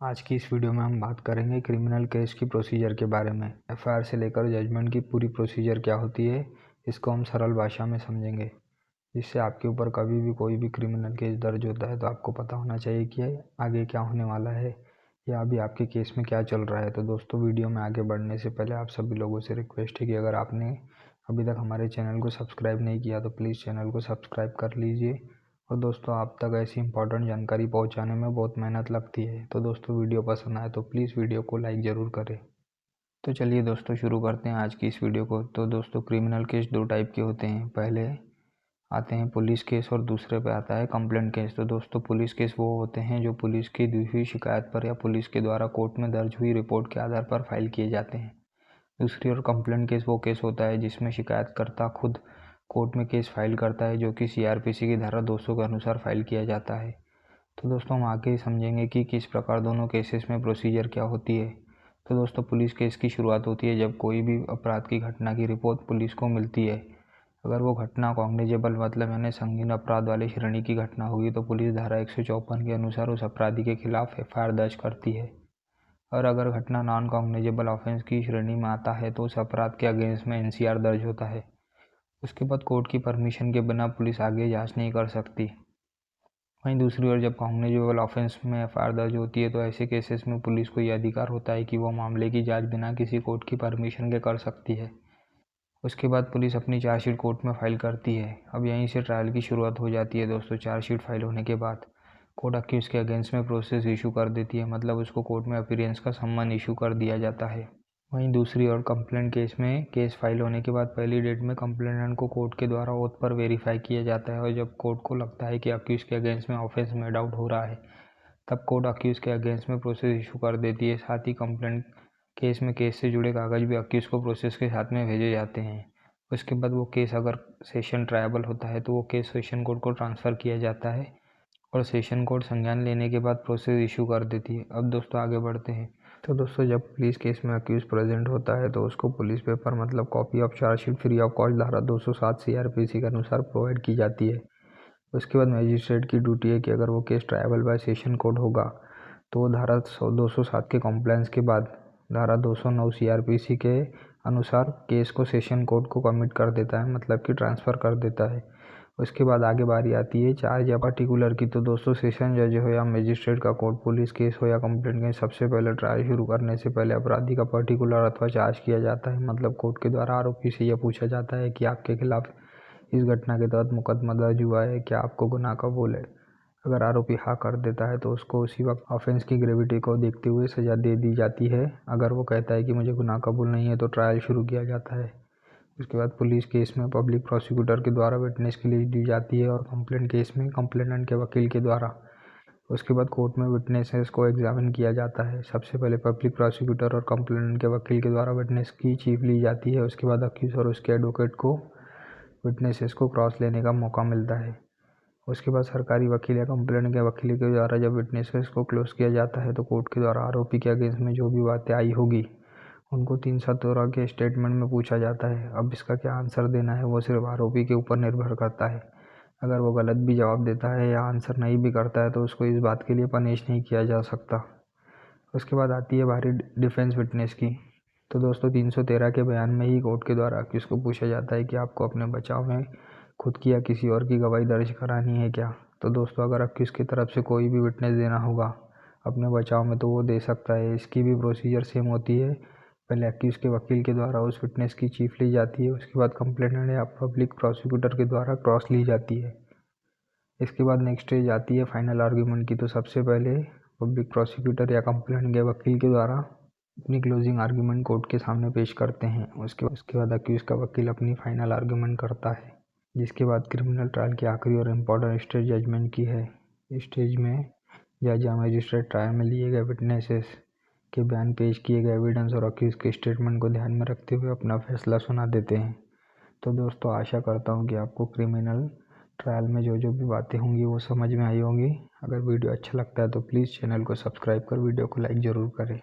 आज की इस वीडियो में हम बात करेंगे क्रिमिनल केस की प्रोसीजर के बारे में। एफआईआर से लेकर जजमेंट की पूरी प्रोसीजर क्या होती है, इसको हम सरल भाषा में समझेंगे, जिससे आपके ऊपर कभी भी कोई भी क्रिमिनल केस दर्ज होता है तो आपको पता होना चाहिए कि आगे क्या होने वाला है या अभी आपके केस में क्या चल रहा है। तो दोस्तों, वीडियो में आगे बढ़ने से पहले आप सभी लोगों से रिक्वेस्ट है कि अगर आपने अभी तक हमारे चैनल को सब्सक्राइब नहीं किया तो प्लीज़ चैनल को सब्सक्राइब कर लीजिए। और दोस्तों, आप तक ऐसी इंपॉर्टेंट जानकारी पहुंचाने में बहुत मेहनत लगती है, तो दोस्तों वीडियो पसंद आए तो प्लीज़ वीडियो को लाइक ज़रूर करें। तो चलिए दोस्तों, शुरू करते हैं आज की इस वीडियो को। तो दोस्तों, क्रिमिनल केस दो टाइप के होते हैं। पहले आते हैं पुलिस केस और दूसरे पे आता है कंप्लेंट केस। तो दोस्तों, पुलिस केस वो होते हैं जो पुलिस की दी हुई शिकायत पर या पुलिस के द्वारा कोर्ट में दर्ज हुई रिपोर्ट के आधार पर फाइल किए जाते हैं। दूसरी ओर कंप्लेंट केस वो केस होता है जिसमें शिकायतकर्ता खुद कोर्ट में केस फाइल करता है, जो कि सीआरपीसी की धारा 200 के अनुसार फाइल किया जाता है। तो दोस्तों, हम आगे समझेंगे कि किस प्रकार दोनों केसेस में प्रोसीजर क्या होती है। तो दोस्तों, पुलिस केस की शुरुआत होती है जब कोई भी अपराध की घटना की रिपोर्ट पुलिस को मिलती है। अगर वो घटना कॉग्निजेबल मतलब यानी संगीन अपराध वाली श्रेणी की घटना होगी तो पुलिस धारा 154 के अनुसार उस अपराधी के खिलाफ एफआईआर दर्ज करती है। और अगर घटना नॉन कॉग्निजेबल ऑफेंस की श्रेणी में आता है तो उस अपराध के अगेंस्ट में एनसीआर दर्ज होता है। उसके बाद कोर्ट की परमिशन के बिना पुलिस आगे जांच नहीं कर सकती। वहीं दूसरी ओर जब कॉग्निजेबल ऑफेंस में एफआईआर दर्ज होती है तो ऐसे केसेस में पुलिस को यह अधिकार होता है कि वो मामले की जांच बिना किसी कोर्ट की परमिशन के कर सकती है। उसके बाद पुलिस अपनी चार्जशीट कोर्ट में फाइल करती है। अब यहीं से ट्रायल की शुरुआत हो जाती है दोस्तों। चार्जशीट फाइल होने के बाद कोर्ट अक्यूज के अगेंस्ट में प्रोसेस इशू कर देती है, मतलब उसको कोर्ट में अपीयरेंस का सम्मन इशू कर दिया जाता है। वहीं दूसरी ओर कंप्लेंट केस में केस फाइल होने के बाद पहली डेट में कंप्लेनेंट को कोर्ट के द्वारा ओथ पर वेरीफाई किया जाता है, और जब कोर्ट को लगता है कि अक्यूज के अगेंस्ट में ऑफेंस मेड आउट हो रहा है तब कोर्ट अक्यूज के अगेंस्ट में प्रोसेस इशू कर देती है। साथ ही कंप्लेंट केस में केस से जुड़े कागज भी अक्यूज को प्रोसेस के साथ में भेजे जाते हैं। उसके बाद वो केस अगर सेशन ट्रायबल होता है तो वो केस सेशन कोर्ट को ट्रांसफ़र किया जाता है और सेशन कोर्ट संज्ञान लेने के बाद प्रोसेस इशू कर देती है। अब दोस्तों, आगे बढ़ते हैं। तो दोस्तों, जब पुलिस केस में अक्यूज प्रेजेंट होता है तो उसको पुलिस पेपर मतलब copy of chargesheet free of cost धारा 207 सीआरपीसी के अनुसार प्रोवाइड की जाती है। उसके बाद मजिस्ट्रेट की ड्यूटी है कि अगर वो case tribal bye session court होगा तो वो धारा 207 के कॉम्प्लायंस के बाद धारा 209 सीआरपीसी के अनुसार केस को सेशन कोर्ट को कमिट कर देता है, मतलब कि ट्रांसफ़र कर देता है। उसके बाद आगे बारी आती है चार्ज या पर्टिकुलर की। तो दोस्तों, सेशन जज हो या मजिस्ट्रेट का कोर्ट, पुलिस केस हो या कंप्लेंट केस, सबसे पहले ट्रायल शुरू करने से पहले अपराधी का पर्टिकुलर अथवा चार्ज किया जाता है, मतलब कोर्ट के द्वारा आरोपी से यह पूछा जाता है कि आपके खिलाफ इस घटना के तहत मुकदमा दर्ज हुआ है, क्या आपको गुनाह कबूल है। अगर आरोपी हाँ कर देता है तो उसको उसी वक्त ऑफेंस की ग्रेविटी को देखते हुए सज़ा दे दी जाती है। अगर वो कहता है कि मुझे गुनाह कबूल नहीं है तो ट्रायल शुरू किया जाता है। उसके बाद पुलिस केस में पब्लिक प्रोसिक्यूटर के द्वारा विटनेस की लिस्ट दी जाती है और कंप्लेंट केस में कंप्लेनेंट के वकील के द्वारा। उसके बाद कोर्ट में विटनेसेस को एग्जामिन किया जाता है। सबसे पहले पब्लिक प्रोसिक्यूटर और कंप्लेनेंट के वकील के द्वारा विटनेस की चीफ ली जाती है। उसके बाद अक्यूज और उसके एडवोकेट को विटनेसेस को क्रॉस लेने का मौका मिलता है। उसके बाद सरकारी वकील या कंप्लेंट के वकील के द्वारा जब विटनेसेस को क्लोज किया जाता है तो कोर्ट के द्वारा आरोपी के अगेंस्ट में जो भी बातें आई होगी उनको 317 के स्टेटमेंट में पूछा जाता है। अब इसका क्या आंसर देना है वो सिर्फ आरोपी के ऊपर निर्भर करता है। अगर वो गलत भी जवाब देता है या आंसर नहीं भी करता है तो उसको इस बात के लिए पनिश नहीं किया जा सकता। उसके बाद आती है बारी डिफेंस विटनेस की। तो दोस्तों, 313 के बयान में ही कोर्ट के द्वारा किसको पूछा जाता है कि आपको अपने बचाव में खुद की या किसी और की गवाही दर्ज करानी है क्या। तो दोस्तों, अगर अक्यूज की तरफ से कोई भी विटनेस देना होगा अपने बचाव में तो वो दे सकता है। इसकी भी प्रोसीजर सेम होती है। पहले अक्यूज के वकील के द्वारा उस विटनेस की चीफ ली जाती है। उसके बाद कंप्लेनेंट या पब्लिक प्रोसिक्यूटर के द्वारा क्रॉस ली जाती है। इसके बाद नेक्स्ट स्टेज आती है फाइनल आर्ग्यूमेंट की। तो सबसे पहले पब्लिक प्रोसिक्यूटर या कंप्लेनेंट के वकील के द्वारा अपनी क्लोजिंग आर्ग्यूमेंट कोर्ट के सामने पेश करते हैं। उसके बाद अक्यूज का वकील अपनी फाइनल आर्ग्यूमेंट करता है, जिसके बाद क्रिमिनल ट्रायल की आखिरी और इम्पोर्टेंट स्टेज जजमेंट की है। इस स्टेज में जज या मजिस्ट्रेट ट्रायल में लिए गए विटनेसेस के बयान, पेश किए गए एविडेंस और अक्यूज के स्टेटमेंट को ध्यान में रखते हुए अपना फैसला सुना देते हैं। तो दोस्तों, आशा करता हूँ कि आपको क्रिमिनल ट्रायल में जो जो भी बातें होंगी वो समझ में आई होंगी। अगर वीडियो अच्छा लगता है तो प्लीज़ चैनल को सब्सक्राइब कर वीडियो को लाइक ज़रूर करें।